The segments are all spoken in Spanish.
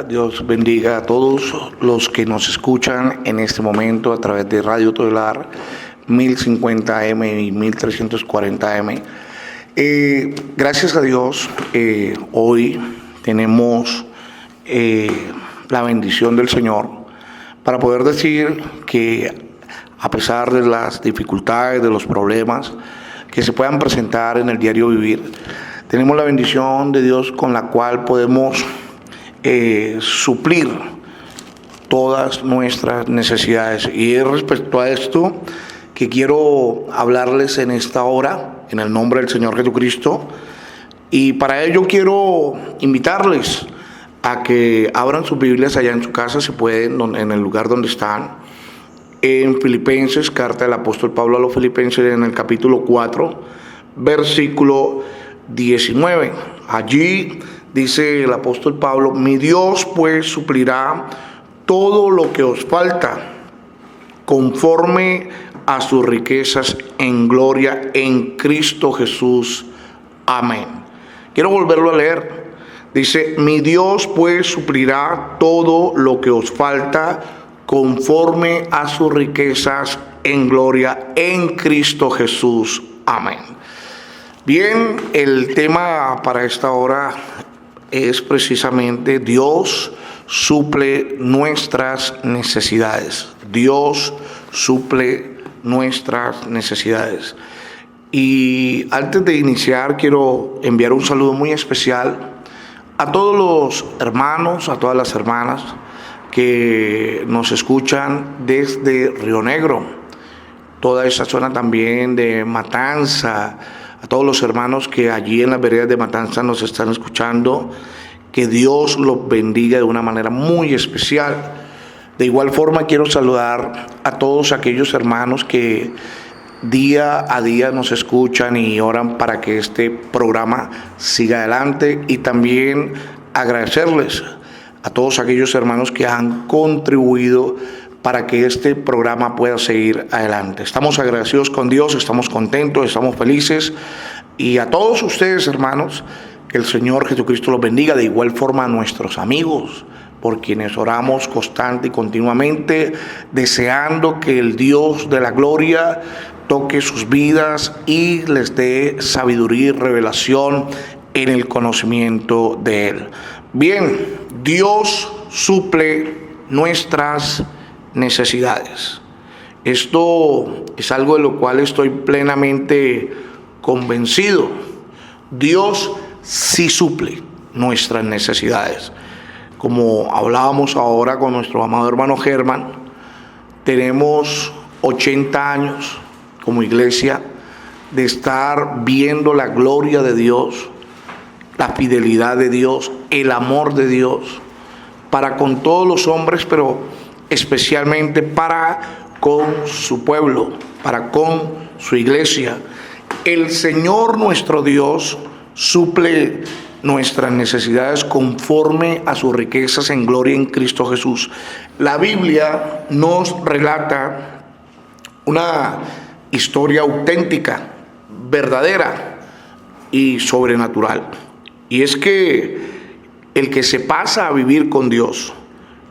Dios bendiga a todos los que nos escuchan en este momento a través de Radio Todelar 1050M y 1340M. Gracias a Dios, hoy tenemos la bendición del Señor para poder decir que a pesar de las dificultades, de los problemas que se puedan presentar en el diario vivir, tenemos la bendición de Dios con la cual podemos suplir todas nuestras necesidades. Y es respecto a esto que quiero hablarles en esta hora, en el nombre del Señor Jesucristo. Y para ello quiero invitarles a que abran sus Biblias allá en su casa, si pueden, en el lugar donde están, en Filipenses, carta del apóstol Pablo a los Filipenses, en el capítulo 4, versículo 19. Allí dice el apóstol Pablo: mi Dios pues suplirá todo lo que os falta conforme a sus riquezas en gloria en Cristo Jesús. Amén. Quiero volverlo a leer. Dice: mi Dios pues suplirá todo lo que os falta conforme a sus riquezas en gloria en Cristo Jesús. Amén. Bien, el tema para esta hora es precisamente: Dios suple nuestras necesidades. Dios suple nuestras necesidades. Y antes de iniciar, quiero enviar un saludo muy especial a todos los hermanos, a todas las hermanas que nos escuchan desde Río Negro, toda esa zona también de Matanza, a todos los hermanos que allí en las veredas de Matanza nos están escuchando. Que Dios los bendiga de una manera muy especial. De igual forma quiero saludar a todos aquellos hermanos que día a día nos escuchan y oran para que este programa siga adelante, y también agradecerles a todos aquellos hermanos que han contribuido para que este programa pueda seguir adelante. Estamos agradecidos con Dios, estamos contentos, estamos felices. Y a todos ustedes, hermanos, que el Señor Jesucristo los bendiga. De igual forma a nuestros amigos, por quienes oramos constante y continuamente, deseando que el Dios de la gloria toque sus vidas y les dé sabiduría y revelación en el conocimiento de Él. Bien, Dios suple nuestras necesidades. Esto es algo de lo cual estoy plenamente convencido. Dios sí suple nuestras necesidades. Como hablábamos ahora con nuestro amado hermano Germán, tenemos 80 años como iglesia de estar viendo la gloria de Dios, la fidelidad de Dios, el amor de Dios para con todos los hombres, pero especialmente para con su pueblo, para con su iglesia. El Señor nuestro Dios suple nuestras necesidades conforme a sus riquezas en gloria en Cristo Jesús. La Biblia nos relata una historia auténtica, verdadera y sobrenatural. Y es que el que se pasa a vivir con Dios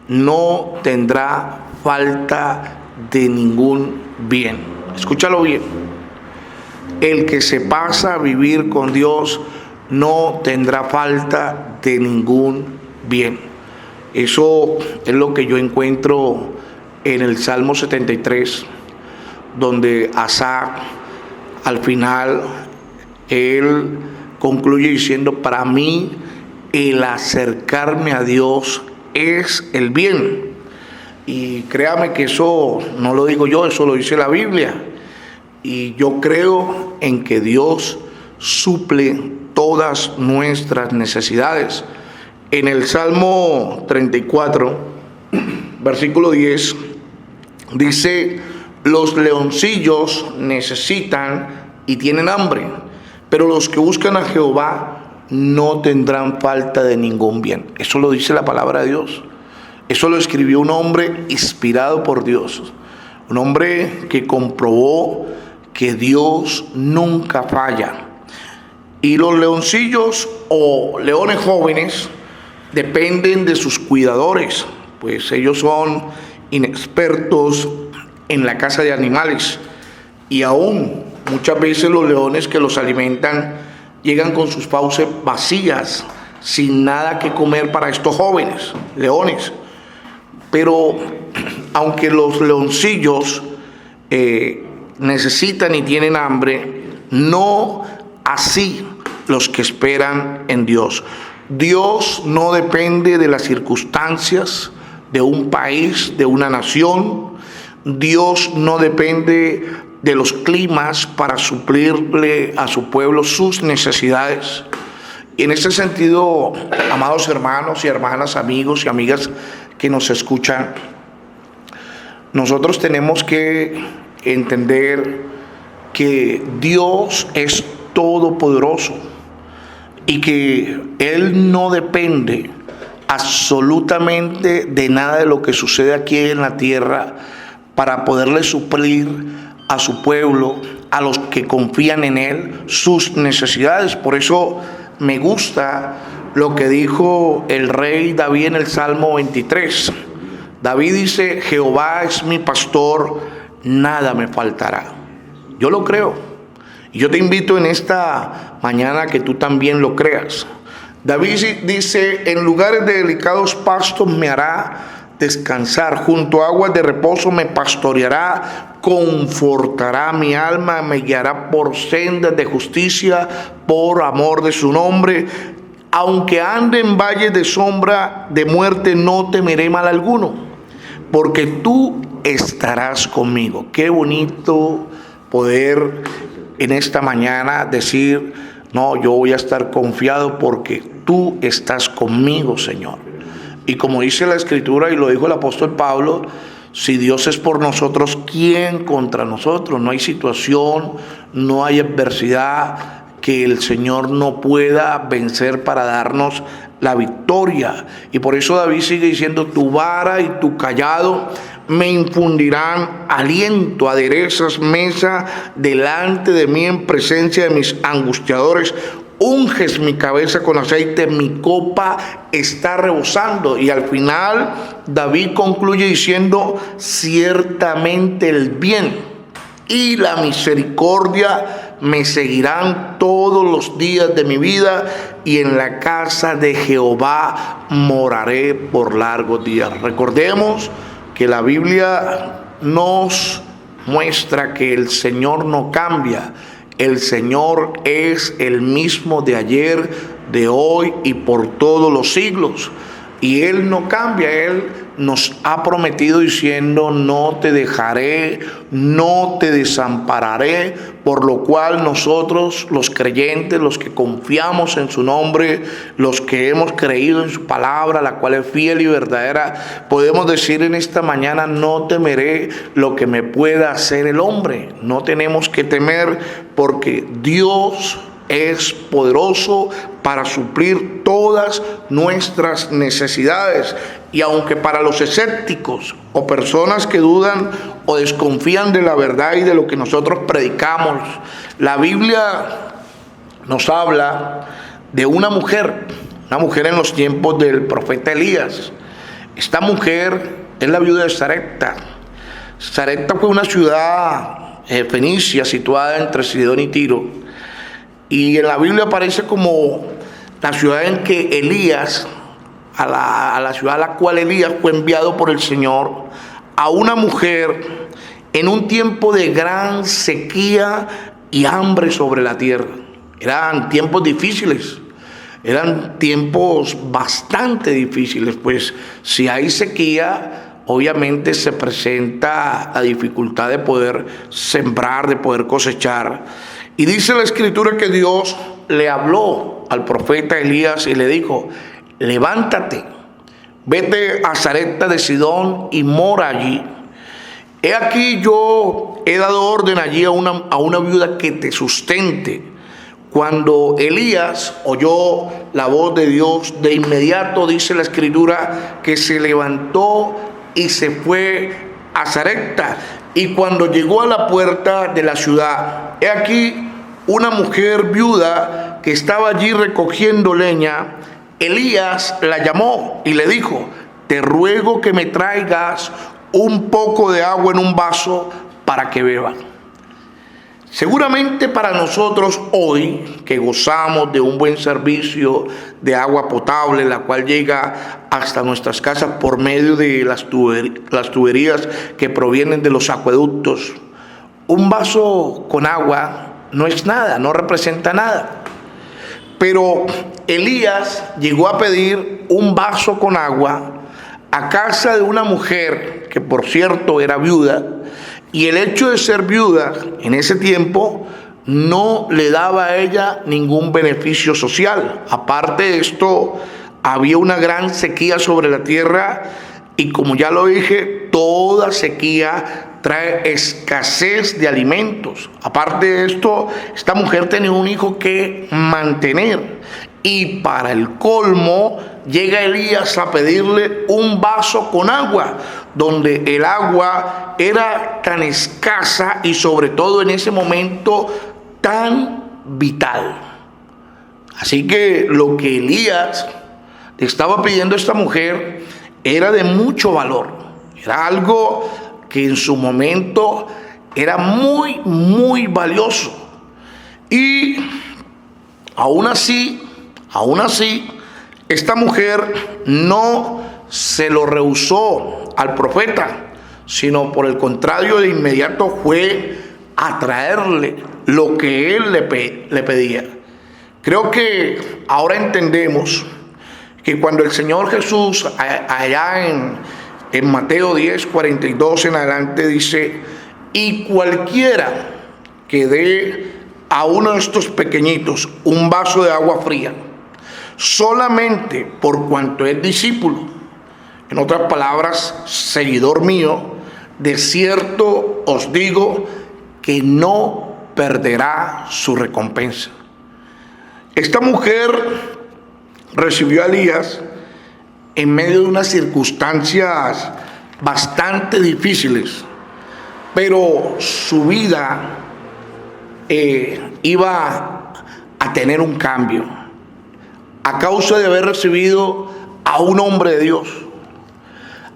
no tendrá falta de ningún bien. Escúchalo bien. El que se pasa a vivir con Dios no tendrá falta de ningún bien. Eso es lo que yo encuentro en el Salmo 73, donde Asaf, al final, él concluye diciendo: para mí el acercarme a Dios es el bien. Y créame que eso no lo digo yo, eso lo dice la Biblia. Y yo creo en que Dios suple todas nuestras necesidades. En el Salmo 34, versículo 10, dice: los leoncillos necesitan y tienen hambre, pero los que buscan a Jehová no tendrán falta de ningún bien. Eso lo dice la palabra de Dios. Eso lo escribió un hombre inspirado por Dios, un hombre que comprobó que Dios nunca falla. Y los leoncillos o leones jóvenes dependen de sus cuidadores, pues ellos son inexpertos en la caza de animales, y aún muchas veces los leones que los alimentan llegan con sus fauces vacías, sin nada que comer para estos jóvenes leones. Pero aunque los leoncillos necesitan y tienen hambre, no así los que esperan en Dios. Dios no depende de las circunstancias de un país, de una nación. Dios no depende de los climas para suplirle a su pueblo sus necesidades. Y en ese sentido, amados hermanos y hermanas, amigos y amigas que nos escuchan, nosotros tenemos que entender que Dios es todopoderoso y que Él no depende absolutamente de nada de lo que sucede aquí en la tierra para poderle suplir a su pueblo, a los que confían en Él, sus necesidades. Por eso me gusta lo que dijo el rey David en el Salmo 23. David dice: Jehová es mi pastor, nada me faltará. Yo lo creo. Y yo te invito en esta mañana a que tú también lo creas. David dice: en lugares de delicados pastos me hará descansar, junto a aguas de reposo me pastoreará, confortará mi alma, me guiará por sendas de justicia, por amor de su nombre. Aunque ande en valles de sombra de muerte, no temeré mal alguno, porque tú estarás conmigo. Qué bonito poder en esta mañana decir: no, yo voy a estar confiado porque tú estás conmigo, Señor. Y como dice la Escritura y lo dijo el apóstol Pablo, si Dios es por nosotros, ¿quién contra nosotros? No hay situación, no hay adversidad que el Señor no pueda vencer para darnos la victoria. Y por eso David sigue diciendo: tu vara y tu cayado me infundirán aliento, aderezas mesa delante de mí en presencia de mis angustiadores. Unges mi cabeza con aceite, mi copa está rebosando. Y al final David concluye diciendo: ciertamente el bien y la misericordia me seguirán todos los días de mi vida, y en la casa de Jehová moraré por largos días. Recordemos que la Biblia nos muestra que el Señor no cambia. El Señor es el mismo de ayer, de hoy y por todos los siglos. Y Él no cambia. Él nos ha prometido diciendo: no te dejaré, no te desampararé. Por lo cual nosotros, los creyentes, los que confiamos en su nombre, los que hemos creído en su palabra, la cual es fiel y verdadera, podemos decir en esta mañana: no temeré lo que me pueda hacer el hombre. No tenemos que temer, porque Dios es poderoso para suplir todas nuestras necesidades. Y aunque para los escépticos o personas que dudan o desconfían de la verdad y de lo que nosotros predicamos, la Biblia nos habla de una mujer en los tiempos del profeta Elías. Esta mujer es la viuda de Sarepta. Sarepta fue una ciudad fenicia situada entre Sidón y Tiro. Y en la Biblia aparece como la ciudad en que Elías, a la ciudad a la cual Elías fue enviado por el Señor, a una mujer en un tiempo de gran sequía y hambre sobre la tierra. Eran tiempos difíciles, eran tiempos bastante difíciles, pues si hay sequía, obviamente se presenta la dificultad de poder sembrar, de poder cosechar. Y dice la Escritura que Dios le habló al profeta Elías y le dijo: levántate, vete a Sarepta de Sidón y mora allí. He aquí yo he dado orden allí a una viuda que te sustente. Cuando Elías oyó la voz de Dios, de inmediato dice la Escritura que se levantó y se fue a Sarepta. Y cuando llegó a la puerta de la ciudad, he aquí una mujer viuda que estaba allí recogiendo leña, Elías la llamó y le dijo: te ruego que me traigas un poco de agua en un vaso para que beba. Seguramente para nosotros hoy, que gozamos de un buen servicio de agua potable, la cual llega hasta nuestras casas por medio de las tuberías que provienen de los acueductos, un vaso con agua no es nada, no representa nada. Pero Elías llegó a pedir un vaso con agua a casa de una mujer que, por cierto, era viuda, y el hecho de ser viuda en ese tiempo no le daba a ella ningún beneficio social. Aparte de esto, había una gran sequía sobre la tierra, y como ya lo dije, toda sequía trae escasez de alimentos. Aparte de esto, esta mujer tenía un hijo que mantener, y para el colmo llega Elías a pedirle un vaso con agua, donde el agua era tan escasa y sobre todo en ese momento tan vital. Así que lo que Elías le estaba pidiendo a esta mujer era de mucho valor, era algo que en su momento era muy, muy valioso. Y aún así, esta mujer no se lo rehusó al profeta, sino por el contrario, de inmediato fue a traerle lo que él le pedía. Creo que ahora entendemos que cuando el Señor Jesús, allá en Mateo 10, 42 en adelante, dice: y cualquiera que dé a uno de estos pequeñitos un vaso de agua fría, solamente por cuanto es discípulo, en otras palabras, seguidor mío, de cierto os digo que no perderá su recompensa. Esta mujer recibió a Elías en medio de unas circunstancias bastante difíciles, pero su vida iba a tener un cambio a causa de haber recibido a un hombre de Dios.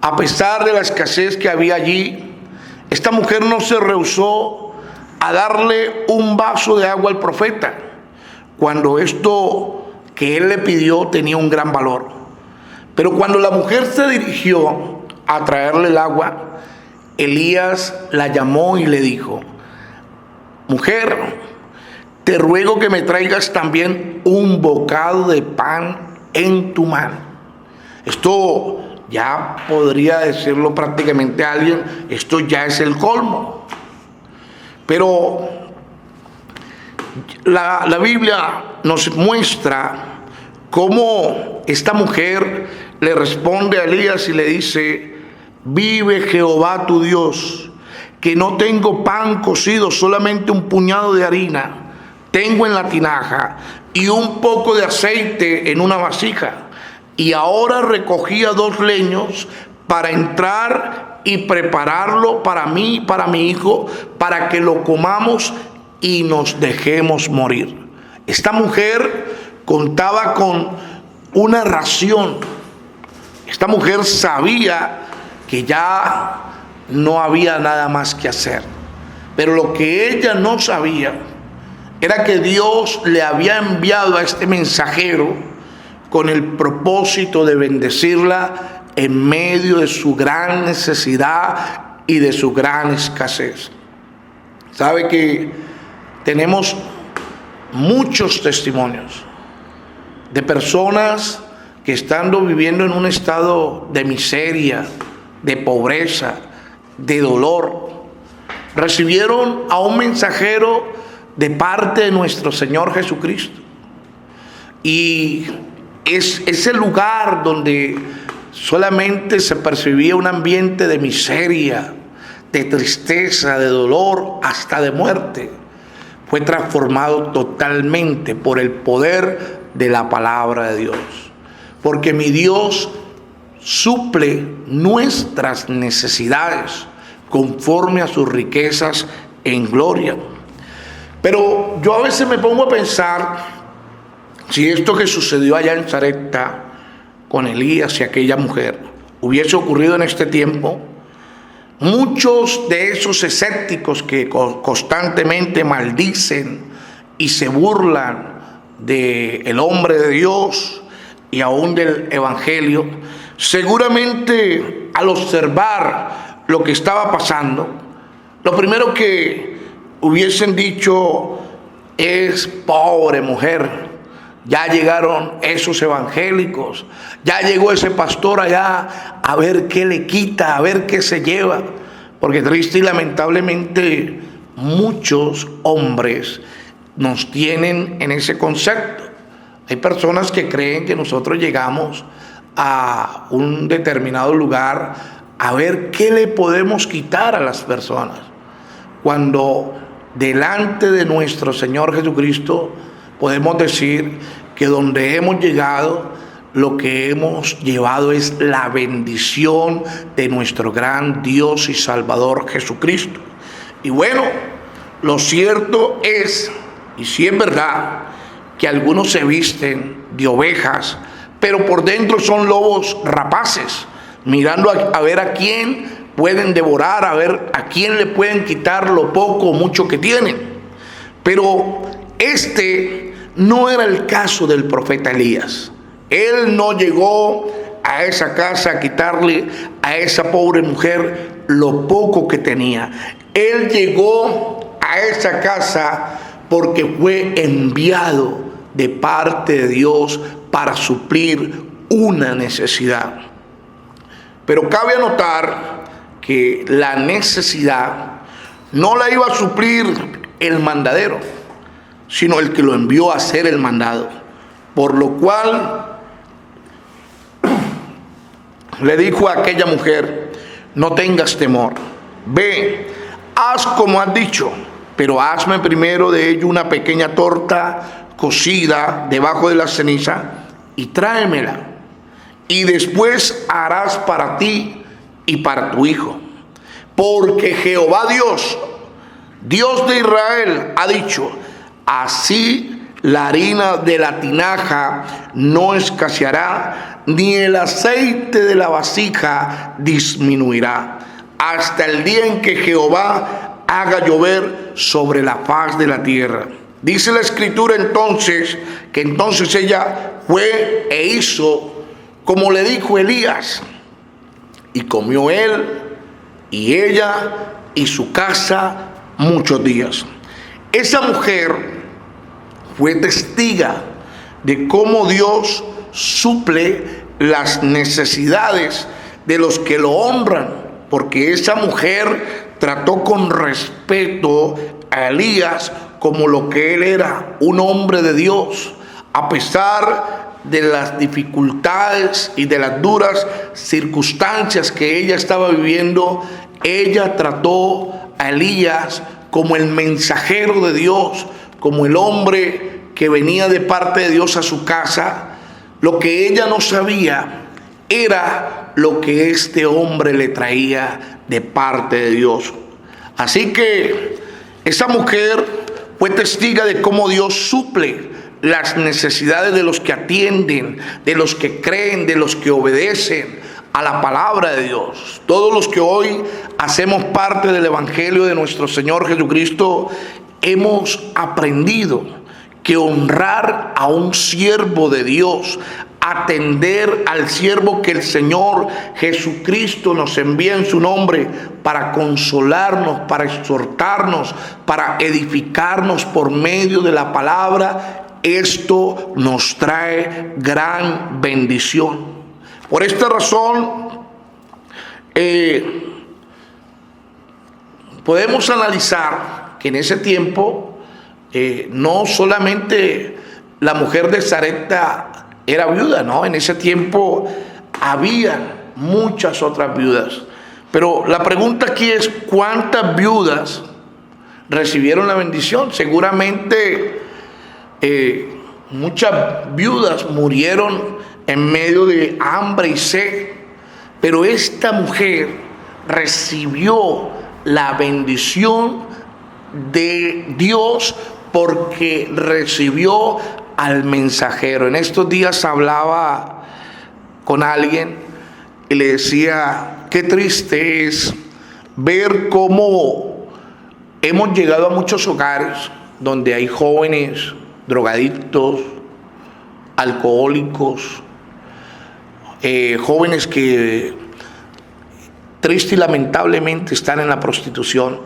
A pesar de la escasez que había allí, esta mujer no se rehusó a darle un vaso de agua al profeta, cuando esto que él le pidió tenía un gran valor. Pero cuando la mujer se dirigió a traerle el agua, Elías la llamó y le dijo: mujer, te ruego que me traigas también un bocado de pan en tu mano. Esto ya podría decirlo prácticamente a alguien: esto ya es el colmo. Pero la Biblia nos muestra cómo esta mujer le responde a Elías y le dice: vive Jehová tu Dios, que no tengo pan cocido, solamente un puñado de harina tengo en la tinaja y un poco de aceite en una vasija. Y ahora recogía 2 leños para entrar y prepararlo para mí y para mi hijo, para que lo comamos y nos dejemos morir. Esta mujer contaba con una ración. Esta mujer sabía que ya no había nada más que hacer. Pero lo que ella no sabía era que Dios le había enviado a este mensajero con el propósito de bendecirla en medio de su gran necesidad y de su gran escasez. Sabe que tenemos muchos testimonios de personas que, estando viviendo en un estado de miseria, de pobreza, de dolor, recibieron a un mensajero de parte de nuestro Señor Jesucristo. Y es ese lugar donde solamente se percibía un ambiente de miseria, de tristeza, de dolor, hasta de muerte, fue transformado totalmente por el poder de la palabra de Dios. Porque mi Dios suple nuestras necesidades conforme a sus riquezas en gloria. Pero yo a veces me pongo a pensar si esto que sucedió allá en Sarepta con Elías y aquella mujer hubiese ocurrido en este tiempo, muchos de esos escépticos que constantemente maldicen y se burlan del hombre de Dios y aún del evangelio, seguramente al observar lo que estaba pasando, lo primero que hubiesen dicho es: pobre mujer, ya llegaron esos evangélicos, ya llegó ese pastor allá a ver qué le quita, a ver qué se lleva. Porque triste y lamentablemente muchos hombres nos tienen en ese concepto. Hay personas que creen que nosotros llegamos a un determinado lugar a ver qué le podemos quitar a las personas, cuando delante de nuestro Señor Jesucristo podemos decir que donde hemos llegado, lo que hemos llevado es la bendición de nuestro gran Dios y Salvador Jesucristo. Y bueno, lo cierto es, y sí es verdad, que algunos se visten de ovejas, pero por dentro son lobos rapaces, mirando a ver a quién pueden devorar, a ver a quién le pueden quitar lo poco o mucho que tienen. Pero este no era el caso del profeta Elías. Él no llegó a esa casa a quitarle a esa pobre mujer lo poco que tenía. Él llegó a esa casa porque fue enviado de parte de Dios para suplir una necesidad. Pero cabe anotar que la necesidad no la iba a suplir el mandadero, sino el que lo envió a hacer el mandado. Por lo cual le dijo a aquella mujer: no tengas temor, ve, haz como has dicho, pero hazme primero de ello una pequeña torta cocida debajo de la ceniza y tráemela, y después harás para ti y para tu hijo, porque Jehová Dios, Dios de Israel, ha dicho: así la harina de la tinaja no escaseará, ni el aceite de la vasija disminuirá, hasta el día en que Jehová haga llover sobre la faz de la tierra. Dice la Escritura entonces, que entonces ella fue e hizo como le dijo Elías, y comió él y ella y su casa muchos días. Esa mujer fue testiga de cómo Dios suple las necesidades de los que lo honran, porque esa mujer trató con respeto a Elías como lo que él era, un hombre de Dios. A pesar de las dificultades y de las duras circunstancias que ella estaba viviendo, ella trató a Elías como el mensajero de Dios, como el hombre que venía de parte de Dios a su casa. Lo que ella no sabía era lo que este hombre le traía de parte de Dios. Así que esa mujer fue testiga de cómo Dios suple las necesidades de los que atienden, de los que creen, de los que obedecen a la palabra de Dios. Todos los que hoy hacemos parte del evangelio de nuestro Señor Jesucristo hemos aprendido que honrar a un siervo de Dios, atender al siervo que el Señor Jesucristo nos envía en su nombre para consolarnos, para exhortarnos, para edificarnos por medio de la palabra, esto nos trae gran bendición. Por esta razón, podemos analizar que en ese tiempo no solamente la mujer de Sarepta era viuda, ¿no? En ese tiempo había muchas otras viudas. Pero la pregunta aquí es: ¿cuántas viudas recibieron la bendición? Seguramente muchas viudas murieron en medio de hambre y sed, pero esta mujer recibió la bendición de Dios porque recibió al mensajero. En estos días hablaba con alguien y le decía, qué triste es ver cómo hemos llegado a muchos hogares donde hay jóvenes drogadictos, alcohólicos, jóvenes que triste y lamentablemente están en la prostitución.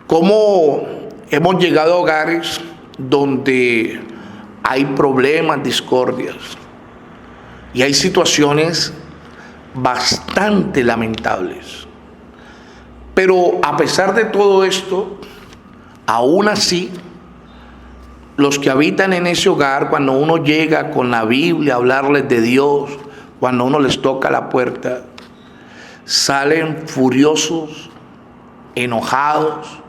Cómo hemos llegado a hogares donde hay problemas, discordias, y hay situaciones bastante lamentables. Pero a pesar de todo esto, aún así, los que habitan en ese hogar, cuando uno llega con la Biblia a hablarles de Dios, cuando uno les toca la puerta, salen furiosos, enojados,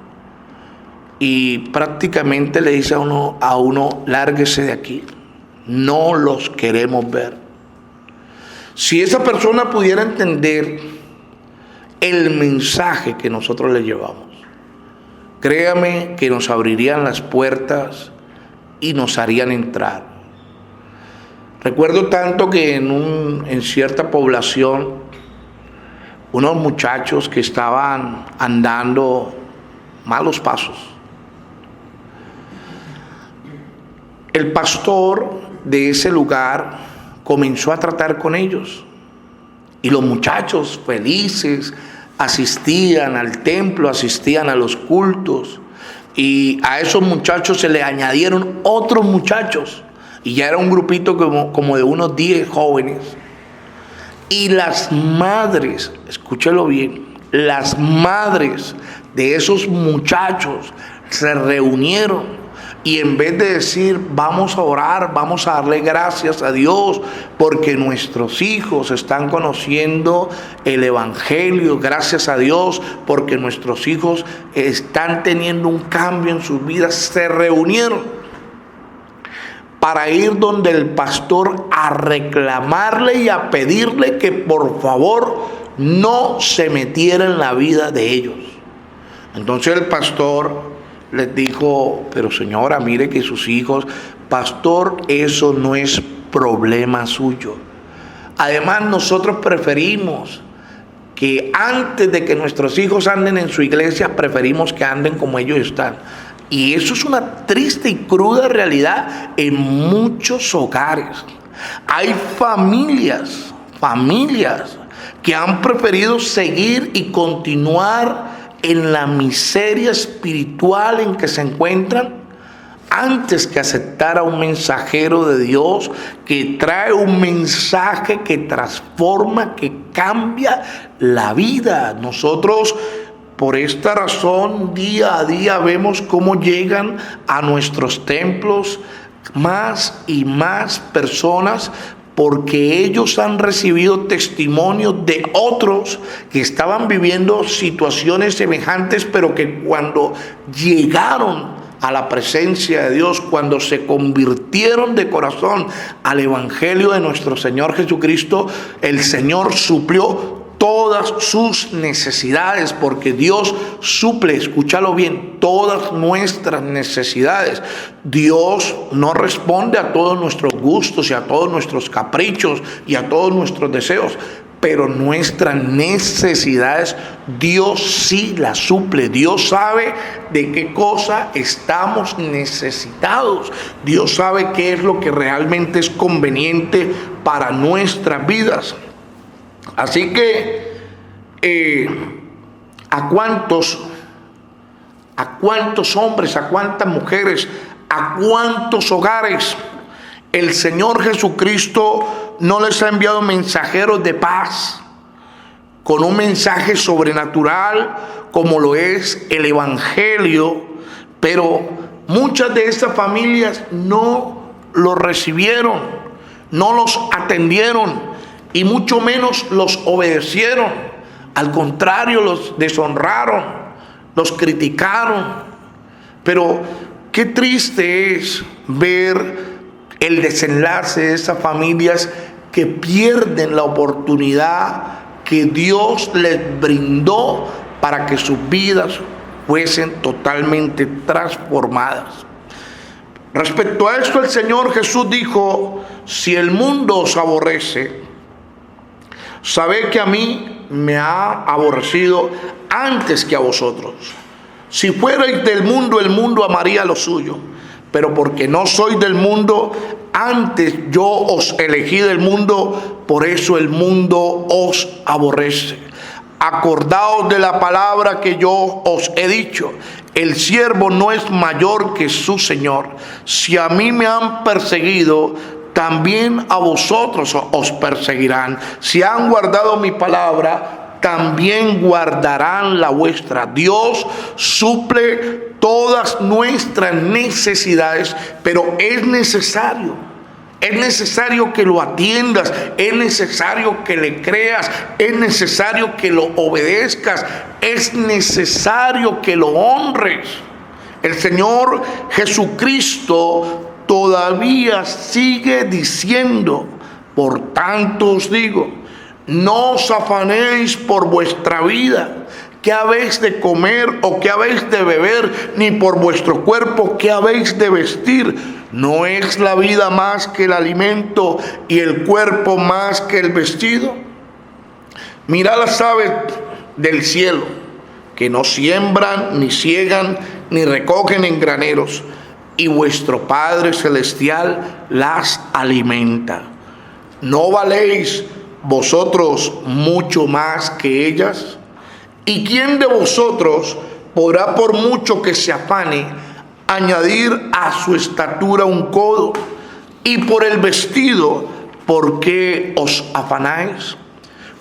y prácticamente le dice a uno, lárguese de aquí, no los queremos ver. Si esa persona pudiera entender el mensaje que nosotros le llevamos, créame que nos abrirían las puertas y nos harían entrar. Recuerdo tanto que en cierta población, unos muchachos que estaban andando malos pasos, el pastor de ese lugar comenzó a tratar con ellos, y los muchachos felices asistían al templo, asistían a los cultos, y a esos muchachos se le añadieron otros muchachos, y ya era un grupito como de unos 10 jóvenes. Y las madres, escúchelo bien, las madres de esos muchachos se reunieron, y en vez de decir vamos a orar, vamos a darle gracias a Dios porque nuestros hijos están conociendo el Evangelio, gracias a Dios porque nuestros hijos están teniendo un cambio en sus vidas, se reunieron para ir donde el pastor a reclamarle y a pedirle que por favor no se metiera en la vida de ellos. Entonces el pastor les dijo, pero señora, mire que sus hijos, pastor, eso no es problema suyo. Además, nosotros preferimos que antes de que nuestros hijos anden en su iglesia, preferimos que anden como ellos están. Y eso es una triste y cruda realidad en muchos hogares. Hay familias que han preferido seguir y continuar en la miseria espiritual en que se encuentran, antes que aceptar a un mensajero de Dios que trae un mensaje que transforma, que cambia la vida. Nosotros, por esta razón, día a día vemos cómo llegan a nuestros templos más y más personas, porque ellos han recibido testimonios de otros que estaban viviendo situaciones semejantes, pero que cuando llegaron a la presencia de Dios, cuando se convirtieron de corazón al Evangelio de nuestro Señor Jesucristo, el Señor suplió todas sus necesidades, porque Dios suple, escúchalo bien, todas nuestras necesidades. Dios no responde a todos nuestros gustos y a todos nuestros caprichos y a todos nuestros deseos, pero nuestras necesidades Dios sí las suple. Dios sabe de qué cosa estamos necesitados. Dios sabe qué es lo que realmente es conveniente para nuestras vidas. Así que, ¿a cuántos hombres, a cuántas mujeres, a cuántos hogares el Señor Jesucristo no les ha enviado mensajeros de paz con un mensaje sobrenatural como lo es el Evangelio? Pero muchas de estas familias no lo recibieron, no los atendieron y mucho menos los obedecieron. Al contrario, los deshonraron, los criticaron. Pero qué triste es ver el desenlace de esas familias que pierden la oportunidad que Dios les brindó para que sus vidas fuesen totalmente transformadas. Respecto a esto, el Señor Jesús dijo: si el mundo os aborrece, sabed que a mí me ha aborrecido antes que a vosotros. Si fuerais del mundo, el mundo amaría lo suyo. Pero porque no sois del mundo, antes yo os elegí del mundo, por eso el mundo os aborrece. Acordaos de la palabra que yo os he dicho: el siervo no es mayor que su Señor. Si a mí me han perseguido, también a vosotros os perseguirán. Si han guardado mi palabra, también guardarán la vuestra. Dios suple todas nuestras necesidades, pero es necesario que lo atiendas, es necesario que le creas, es necesario que lo obedezcas, es necesario que lo honres. El Señor Jesucristo todavía sigue diciendo: por tanto os digo, no os afanéis por vuestra vida, qué habéis de comer o qué habéis de beber, ni por vuestro cuerpo, qué habéis de vestir. ¿No es la vida más que el alimento y el cuerpo más que el vestido? Mirad las aves del cielo, que no siembran, ni ciegan, ni recogen en graneros, y vuestro Padre Celestial las alimenta. ¿No valéis vosotros mucho más que ellas? ¿Y quién de vosotros podrá, por mucho que se afane, añadir a su estatura un codo? Y por el vestido, ¿por qué os afanáis?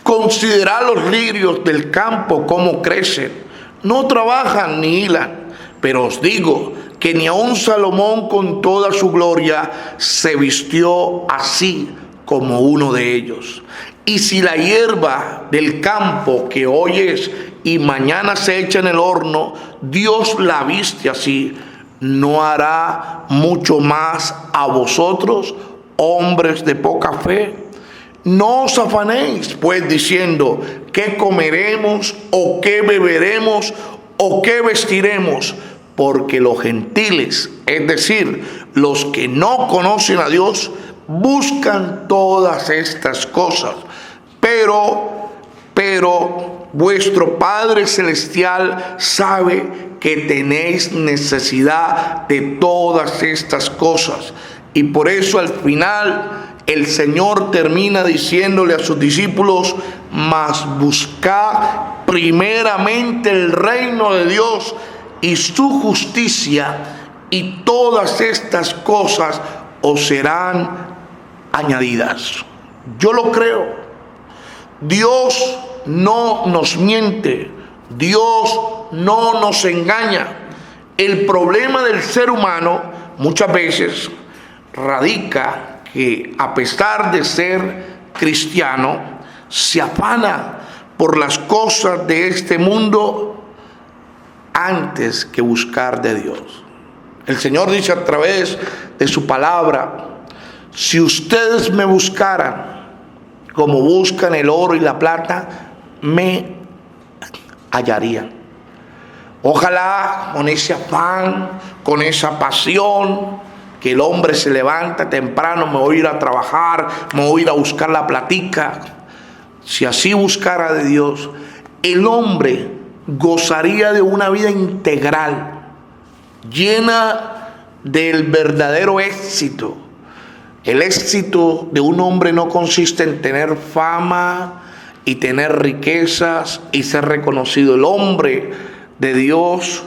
Considerad los lirios del campo, cómo crecen. No trabajan ni hilan, pero os digo que ni aun Salomón con toda su gloria se vistió así como uno de ellos. Y si la hierba del campo, que hoy es y mañana se echa en el horno, Dios la viste así, ¿no hará mucho más a vosotros, hombres de poca fe? No os afanéis, pues, diciendo: ¿qué comeremos, o qué beberemos, o qué vestiremos? Porque los gentiles, es decir, los que no conocen a Dios, buscan todas estas cosas. Pero vuestro Padre Celestial sabe que tenéis necesidad de todas estas cosas. Y por eso al final el Señor termina diciéndole a sus discípulos: mas buscad primeramente el reino de Dios y su justicia, y todas estas cosas os serán añadidas. Yo lo creo. Dios no nos miente, Dios no nos engaña. El problema del ser humano muchas veces radica que, a pesar de ser cristiano, se afana por las cosas de este mundo antes que buscar de Dios. El Señor dice a través de su palabra: si ustedes me buscaran como buscan el oro y la plata, me hallarían. Ojalá con ese afán, con esa pasión, que el hombre se levanta temprano: me voy a ir a trabajar, me voy a ir a buscar la platica. Si así buscara de Dios, el hombre gozaría de una vida integral, llena del verdadero éxito. El éxito de un hombre no consiste en tener fama y tener riquezas y ser reconocido. El hombre de Dios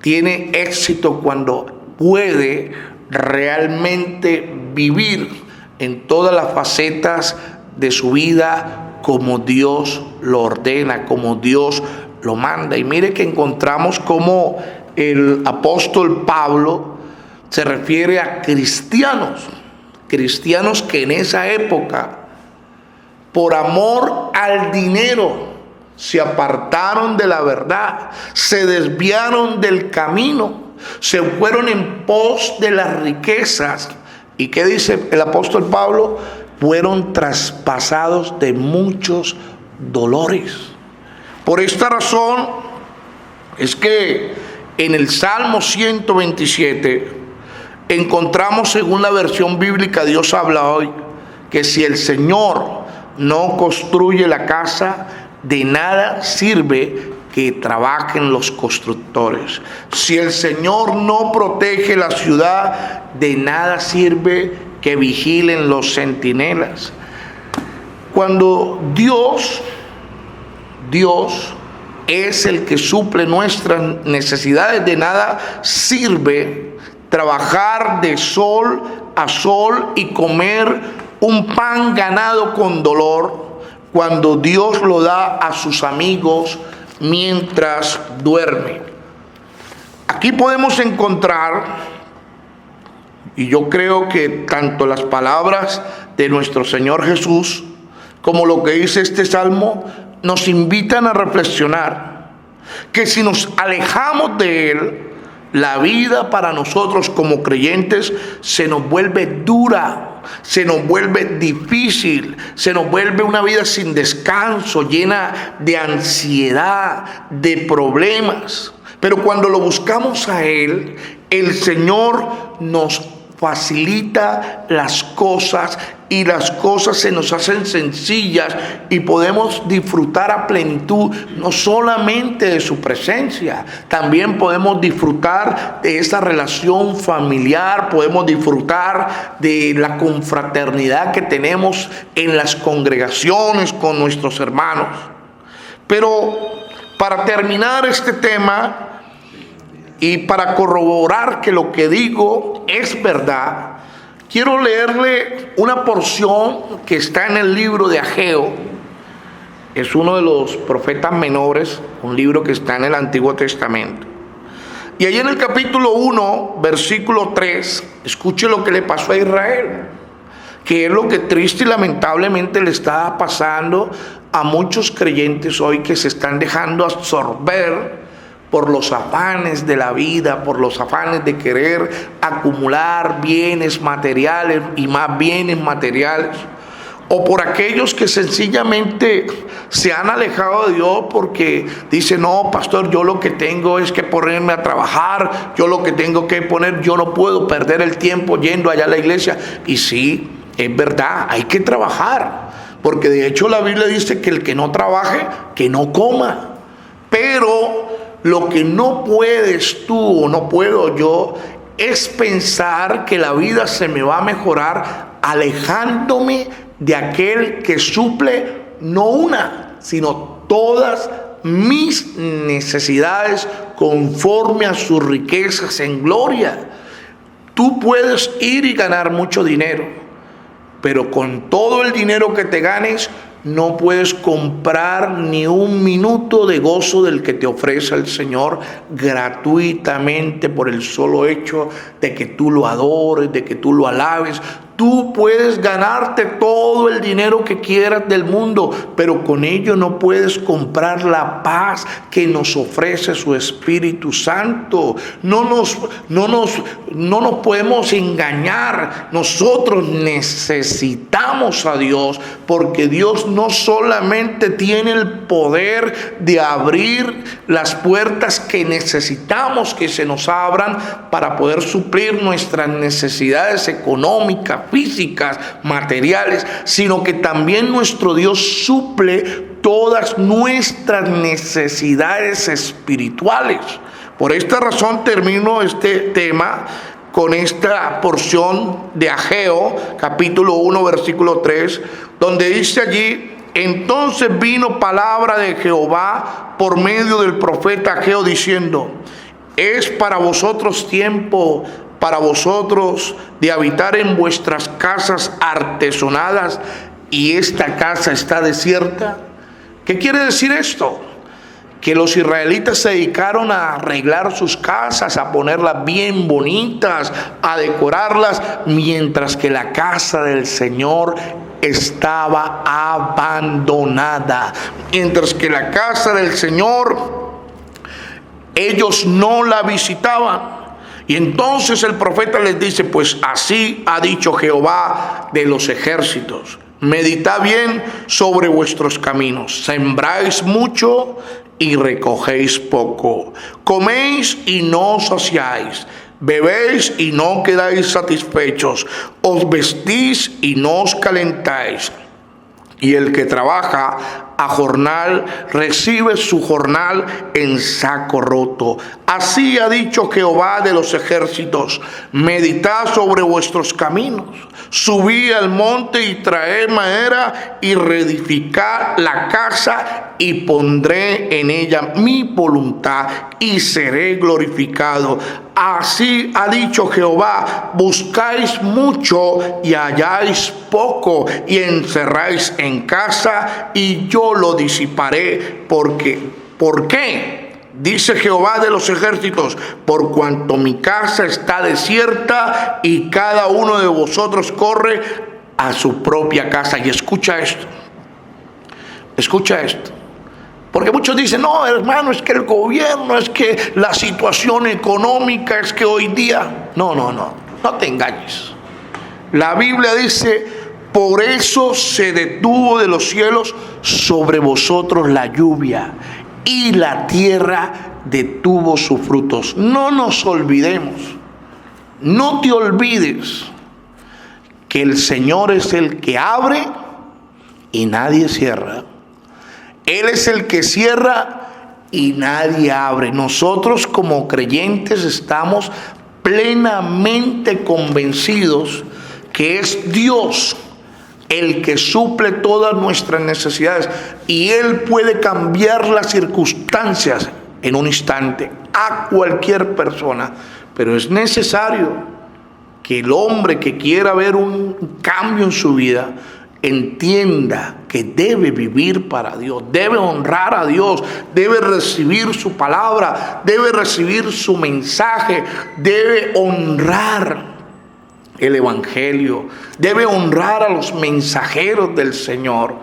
tiene éxito cuando puede realmente vivir en todas las facetas de su vida como Dios lo ordena, como Dios lo manda. Y mire que encontramos como el apóstol Pablo se refiere a cristianos que en esa época, por amor al dinero, se apartaron de la verdad, se desviaron del camino, se fueron en pos de las riquezas. ¿Y qué dice el apóstol Pablo? Fueron traspasados de muchos dolores. Por esta razón es que en el Salmo 127 encontramos según la versión bíblica, Dios habla hoy, que si el Señor no construye la casa, de nada sirve que trabajen los constructores. Si el Señor no protege la ciudad, de nada sirve que vigilen los centinelas. Cuando Dios es el que suple nuestras necesidades, de nada sirve trabajar de sol a sol y comer un pan ganado con dolor, cuando Dios lo da a sus amigos mientras duerme. Aquí podemos encontrar, y yo creo que tanto las palabras de nuestro Señor Jesús como lo que dice este salmo nos invitan a reflexionar que si nos alejamos de Él, la vida para nosotros como creyentes se nos vuelve dura, se nos vuelve difícil, se nos vuelve una vida sin descanso, llena de ansiedad, de problemas. Pero cuando lo buscamos a Él, el Señor nos facilita las cosas y las cosas se nos hacen sencillas y podemos disfrutar a plenitud no solamente de su presencia, también podemos disfrutar de esa relación familiar, podemos disfrutar de la confraternidad que tenemos en las congregaciones con nuestros hermanos. Pero para terminar este tema y para corroborar que lo que digo es verdad, quiero leerle una porción que está en el libro de Ageo. Es uno de los profetas menores, un libro que está en el Antiguo Testamento. Y ahí en el capítulo 1, versículo 3, escuche lo que le pasó a Israel, que es lo que triste y lamentablemente le está pasando a muchos creyentes hoy, que se están dejando absorber por los afanes de la vida, por los afanes de querer acumular bienes materiales y más bienes materiales, o por aquellos que sencillamente se han alejado de Dios porque dicen: no, pastor, yo lo que tengo es que ponerme a trabajar, yo lo que tengo que poner, yo no puedo perder el tiempo yendo allá a la iglesia. Y sí, es verdad, hay que trabajar, porque de hecho la Biblia dice que el que no trabaje, que no coma. Pero lo que no puedes tú o no puedo yo es pensar que la vida se me va a mejorar alejándome de aquel que suple no una, sino todas mis necesidades conforme a sus riquezas en gloria. Tú puedes ir y ganar mucho dinero, pero con todo el dinero que te ganes, no puedes comprar ni un minuto de gozo del que te ofrece el Señor gratuitamente por el solo hecho de que tú lo adores, de que tú lo alabes. Tú puedes ganarte todo el dinero que quieras del mundo, pero con ello no puedes comprar la paz que nos ofrece su Espíritu Santo. No nos podemos engañar. Nosotros necesitamos a Dios, porque Dios no solamente tiene el poder de abrir las puertas que necesitamos que se nos abran para poder suplir nuestras necesidades económicas, físicas, materiales, sino que también nuestro Dios suple todas nuestras necesidades espirituales. Por esta razón termino este tema con esta porción de Ageo, capítulo 1, versículo 3, donde dice allí: entonces vino palabra de Jehová por medio del profeta Ageo diciendo: es para vosotros tiempo, para vosotros de habitar en vuestras casas artesonadas, y esta casa está desierta. ¿Qué quiere decir esto? Que los israelitas se dedicaron a arreglar sus casas, a ponerlas bien bonitas, a decorarlas, mientras que la casa del Señor estaba abandonada. Mientras que la casa del Señor, ellos no la visitaban. Y entonces el profeta les dice: pues así ha dicho Jehová de los ejércitos: meditad bien sobre vuestros caminos, sembráis mucho y recogéis poco, coméis y no os saciáis, Bebéis y no quedáis satisfechos, os vestís y no os calentáis. Y el que trabaja a jornal recibe su jornal en saco roto. Así ha dicho Jehová de los ejércitos: meditad sobre vuestros caminos, subid al monte y traed madera y reedificad la casa, y pondré en ella mi voluntad y seré glorificado. Así ha dicho Jehová: buscáis mucho y halláis poco, y encerráis en casa y yo lo disiparé. ¿Por qué? Dice Jehová de los ejércitos: por cuanto mi casa está desierta y cada uno de vosotros corre a su propia casa. Y escucha esto. Porque muchos dicen: no, hermano, es que el gobierno, es que la situación económica, es que hoy día... No te engañes. La Biblia dice: por eso se detuvo de los cielos sobre vosotros la lluvia, y la tierra detuvo sus frutos. No nos olvidemos, no te olvides que el Señor es el que abre y nadie cierra. Él es el que cierra y nadie abre. Nosotros como creyentes estamos plenamente convencidos que es Dios el que suple todas nuestras necesidades, y Él puede cambiar las circunstancias en un instante a cualquier persona. Pero es necesario que el hombre que quiera ver un cambio en su vida entienda que debe vivir para Dios, debe honrar a Dios, debe recibir su palabra, debe recibir su mensaje, debe honrar el evangelio, debe honrar a los mensajeros del Señor.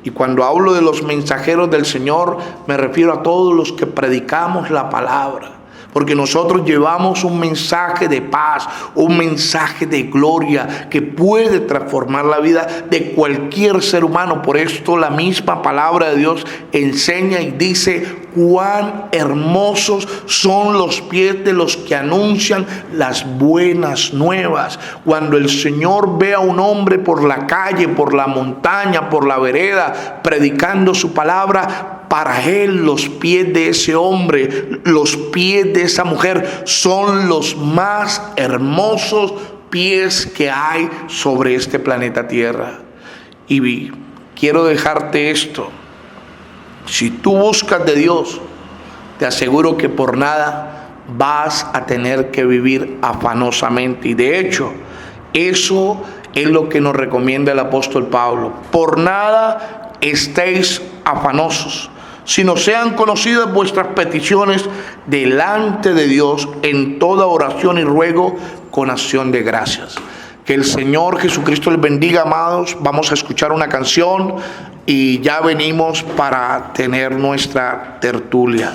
Y cuando hablo de los mensajeros del Señor, me refiero a todos los que predicamos la palabra. Porque nosotros llevamos un mensaje de paz, un mensaje de gloria que puede transformar la vida de cualquier ser humano. Por esto la misma palabra de Dios enseña y dice: cuán hermosos son los pies de los que anuncian las buenas nuevas. Cuando el Señor ve a un hombre por la calle, por la montaña, por la vereda, predicando su palabra, para Él los pies de ese hombre, los pies de esa mujer son los más hermosos pies que hay sobre este planeta Tierra. Y quiero dejarte esto: si tú buscas de Dios, te aseguro que por nada vas a tener que vivir afanosamente. Y de hecho, eso es lo que nos recomienda el apóstol Pablo: por nada estéis afanosos, sino sean conocidas vuestras peticiones delante de Dios en toda oración y ruego con acción de gracias. Que el Señor Jesucristo les bendiga, amados. Vamos a escuchar una canción y ya venimos para tener nuestra tertulia.